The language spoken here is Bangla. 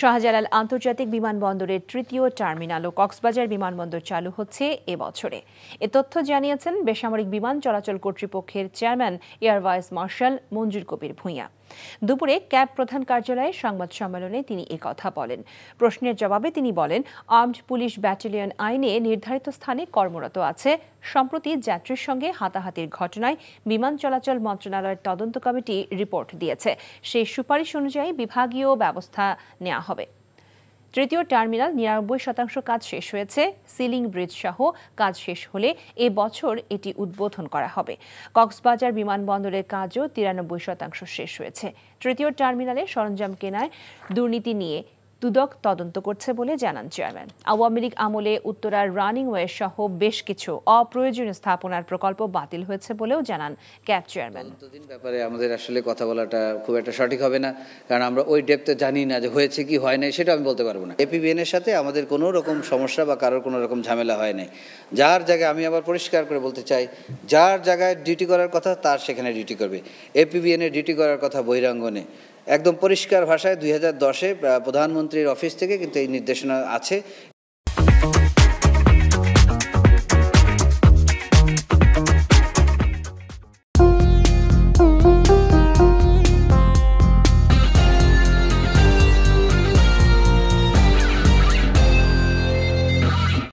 শাহজালাল আন্তর্জাতিক বিমানবন্দরের তৃতীয় টার্মিনাল ও কক্সবাজার বিমানবন্দর চালু হচ্ছে এ বছরে। এ তথ্য জানিয়েছেন বেসামরিক বিমান চলাচল কর্তৃপক্ষের চেয়ারম্যান এয়ার ভাইস মার্শাল মঞ্জুর কবির ভূঁইয়া। দুপুরে ক্যাব প্রধান কার্যালয়ে সংবাদ সম্মেলনে তিনি একথা বলেন। প্রশ্নের জবাবে তিনি বলেন, আর্মড পুলিশ ব্যাটালিয়ন আইনে নির্ধারিত স্থানে কর্মরত আছে। সম্প্রতি যাত্রীর সঙ্গে হাতাহাতির ঘটনায় বিমান চলাচল মন্ত্রণালয়ের তদন্ত কমিটি রিপোর্ট দিয়েছে। সেই সুপারিশ অনুযায়ী বিভাগীয় ব্যবস্থা নেওয়া হবে। তৃতীয় টার্মিনাল ৯৯% কাজ শেষ হয়েছে। সিলিং ব্রিজ সহ কাজ শেষ হলে এ বছর এটি উদ্বোধন করা হবে। কক্সবাজার বিমানবন্দরের কাজও ৯৩% শেষ হয়েছে। তৃতীয় টার্মিনালে সরঞ্জাম কেনায় দুর্নীতি নিয়ে দুদক তদন্ত করছে বলে জানান চেয়ারম্যান। আওয়ামী লীগ আমলে উত্তরার রানিংওয়ে সহ বেশ কিছু অপ্রয়োজনীয় স্থাপনার প্রকল্প বাতিল হয়েছে বলেও জানান ক্যাব চেয়ারম্যান। ব্যাপারে আমাদের আসলে কথা বলাটা খুব একটা সঠিক হবে না, কারণ আমরা ওই ডেপথে জানি না যে হয়েছে কি হয় নাই, সেটা আমি বলতে পারবো না। এপিবিএন এর সাথে আমাদের কোনো রকম সমস্যা বা কারোর কোনো রকম ঝামেলা হয় নাই। যার জায়গায়, আমি আবার পরিষ্কার করে বলতে চাই, যার জায়গায় ডিউটি করার কথা তার সেখানে ডিউটি করবে। এপিবিএন এর ডিউটি করার কথা বহিরাঙ্গনে একদম পরিষ্কার ভাষায় 2010-এ প্রধানমন্ত্রীর অফিস থেকে কিন্তু এই নির্দেশনা আছে।